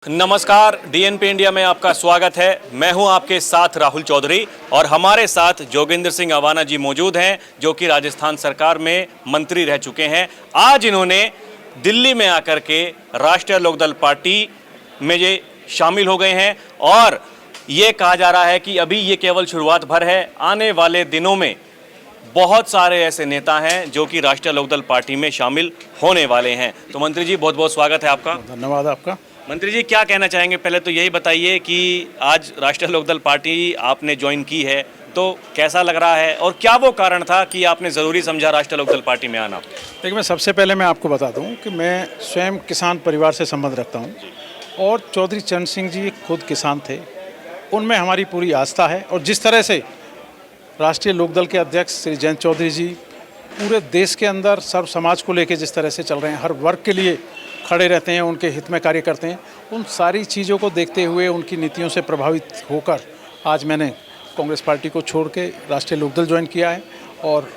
नमस्कार, DNP India में आपका स्वागत है। मैं हूं आपके साथ राहुल चौधरी और हमारे साथ जोगेंद्र सिंह अवाना जी मौजूद हैं, जो कि राजस्थान सरकार में मंत्री रह चुके हैं। आज इन्होंने दिल्ली में आकर के राष्ट्रीय लोकदल पार्टी में ये शामिल हो गए हैं और ये कहा जा रहा है कि अभी ये केवल शुरुआत भर है। आने वाले दिनों में बहुत सारे ऐसे नेता हैं जो कि राष्ट्रीय लोकदल पार्टी में शामिल होने वाले हैं। तो मंत्री जी, बहुत बहुत स्वागत है आपका। धन्यवाद आपका। मंत्री जी, क्या कहना चाहेंगे? पहले तो यही बताइए कि आज राष्ट्रीय लोकदल पार्टी आपने ज्वाइन की है, तो कैसा लग रहा है और क्या वो कारण था कि आपने ज़रूरी समझा राष्ट्रीय लोकदल पार्टी में आना? देखिए, मैं सबसे पहले मैं आपको बता दूं कि मैं स्वयं किसान परिवार से संबंध रखता हूं और चौधरी चरण सिंह जी खुद किसान थे। उनमें हमारी पूरी आस्था है और जिस तरह से राष्ट्रीय लोकदल के अध्यक्ष श्री जयंत चौधरी जी पूरे देश के अंदर सर्व समाज को लेकर जिस तरह से चल रहे हैं, हर वर्ग के लिए खड़े रहते हैं, उनके हित में कार्य करते हैं, उन सारी चीज़ों को देखते हुए उनकी नीतियों से प्रभावित होकर आज मैंने कांग्रेस पार्टी को छोड़ के राष्ट्रीय लोकदल ज्वाइन किया है। और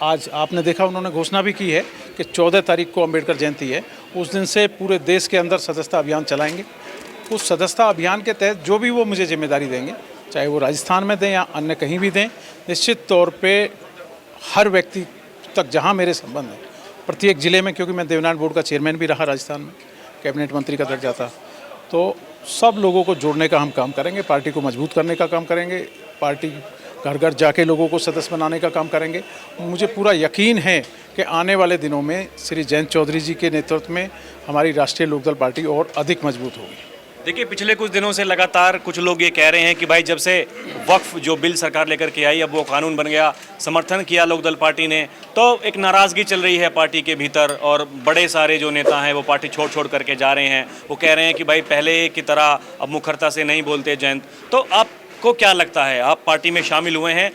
आज आपने देखा उन्होंने घोषणा भी की है कि 14 तारीख को अम्बेडकर जयंती है, उस दिन से पूरे देश के अंदर सदस्यता अभियान चलाएंगे। उस सदस्यता अभियान के तहत जो भी वो मुझे जिम्मेदारी देंगे, चाहे वो राजस्थान में दें या अन्य कहीं भी दें, निश्चित तौर पर हर व्यक्ति तक जहाँ मेरे संबंध हैं, प्रत्येक ज़िले में, क्योंकि मैं देवनारायण बोर्ड का चेयरमैन भी रहा राजस्थान में, कैबिनेट मंत्री का दर्जा था, तो सब लोगों को जोड़ने का हम काम करेंगे, पार्टी को मजबूत करने का काम करेंगे, पार्टी घर घर जाके लोगों को सदस्य बनाने का काम करेंगे। मुझे पूरा यकीन है कि आने वाले दिनों में श्री जयंत चौधरी जी के नेतृत्व में हमारी राष्ट्रीय लोकदल पार्टी और अधिक मजबूत होगी। देखिए, पिछले कुछ दिनों से लगातार कुछ लोग ये कह रहे हैं कि भाई जब से वक्फ जो बिल सरकार लेकर के आई, अब वो कानून बन गया, समर्थन किया लोकदल पार्टी ने, तो एक नाराज़गी चल रही है पार्टी के भीतर और बड़े सारे जो नेता हैं वो पार्टी छोड़ करके जा रहे हैं। वो कह रहे हैं कि भाई पहले की तरह अब मुखरता से नहीं बोलते जयंत। तो आपको क्या लगता है, आप पार्टी में शामिल हुए हैं,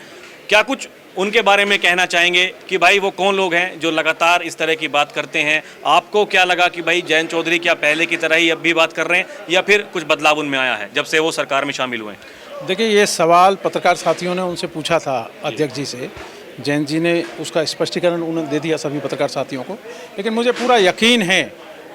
क्या कुछ उनके बारे में कहना चाहेंगे कि भाई वो कौन लोग हैं जो लगातार इस तरह की बात करते हैं? आपको क्या लगा कि भाई जयंत चौधरी क्या पहले की तरह ही अब भी बात कर रहे हैं या फिर कुछ बदलाव उनमें आया है जब से वो सरकार में शामिल हुए हैं? देखिए, ये सवाल पत्रकार साथियों ने उनसे पूछा था अध्यक्ष जी से, जयंत जी ने उसका स्पष्टीकरण उन्होंने दे दिया सभी पत्रकार साथियों को। लेकिन मुझे पूरा यकीन है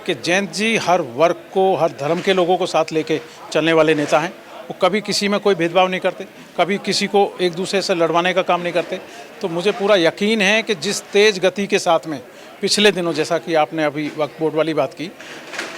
कि जयंत जी हर वर्ग को, हर धर्म के लोगों को साथ लेके चलने वाले नेता हैं। वो कभी किसी में कोई भेदभाव नहीं करते, कभी किसी को एक दूसरे से लड़वाने का काम नहीं करते। तो मुझे पूरा यकीन है कि जिस तेज़ गति के साथ में पिछले दिनों, जैसा कि आपने अभी वक्फ बोर्ड वाली बात की,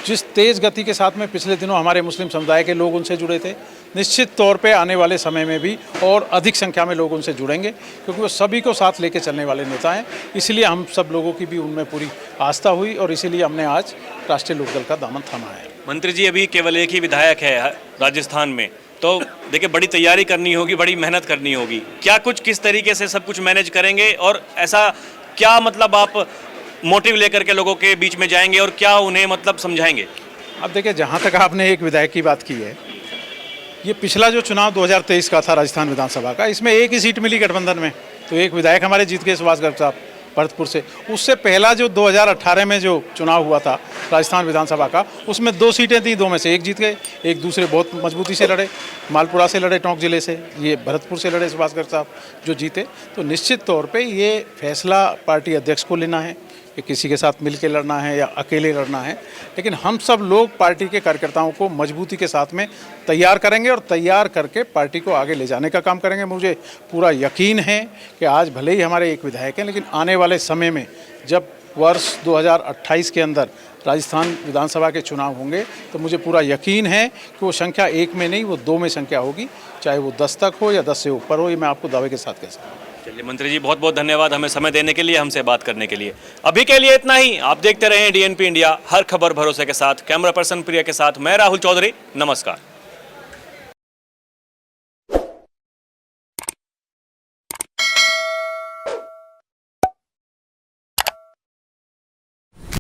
जिस तेज़ गति के साथ में पिछले दिनों हमारे मुस्लिम समुदाय के लोग उनसे जुड़े थे, निश्चित तौर पे आने वाले समय में भी और अधिक संख्या में लोग उनसे जुड़ेंगे, क्योंकि वो सभी को साथ लेके चलने वाले नेता हैं। इसलिए हम सब लोगों की भी उनमें पूरी आस्था हुई और इसीलिए हमने आज राष्ट्रीय लोकदल का दामन थामा है। मंत्री जी, अभी केवल एक ही विधायक है राजस्थान में, तो देखिए बड़ी तैयारी करनी होगी, बड़ी मेहनत करनी होगी। क्या कुछ किस तरीके से सब कुछ मैनेज करेंगे और ऐसा क्या मतलब आप मोटिव लेकर के लोगों के बीच में जाएंगे और क्या उन्हें मतलब समझाएंगे? अब देखिए, जहाँ तक आपने एक विधायक की बात की है, ये पिछला जो चुनाव 2023 का था राजस्थान विधानसभा का, इसमें एक ही सीट मिली गठबंधन में, तो एक विधायक हमारे जीत के सुभाष गर्ग साहब भरतपुर से। उससे पहला जो 2018 में जो चुनाव हुआ था राजस्थान विधानसभा का, उसमें 2 सीटें थी, 2 में से एक जीत गए, एक दूसरे बहुत मजबूती से लड़े, मालपुरा से लड़े, टोंक जिले से, ये भरतपुर से लड़े सुभाष गर्ग साहब जो जीते। तो निश्चित तौर पे ये फैसला पार्टी अध्यक्ष को लेना है कि किसी के साथ मिल के लड़ना है या अकेले लड़ना है, लेकिन हम सब लोग पार्टी के कार्यकर्ताओं को मजबूती के साथ में तैयार करेंगे और तैयार करके पार्टी को आगे ले जाने का काम करेंगे। मुझे पूरा यकीन है कि आज भले ही हमारे एक विधायक हैं, लेकिन आने वाले समय में जब वर्ष 2028 के अंदर राजस्थान विधानसभा के चुनाव होंगे, तो मुझे पूरा यकीन है कि वो संख्या 1 में नहीं, वो 2 में संख्या होगी, चाहे वो 10 तक हो या 10 से ऊपर हो। ये मैं आपको दावे के साथ कह सकता हूँ। चलिए मंत्री जी, बहुत बहुत धन्यवाद हमें समय देने के लिए, हमसे बात करने के लिए। अभी के लिए इतना ही। आप देखते रहें डीएनपी इंडिया, हर खबर भरोसे के साथ। कैमरा पर्सन प्रिया के साथ मैं राहुल चौधरी, नमस्कार।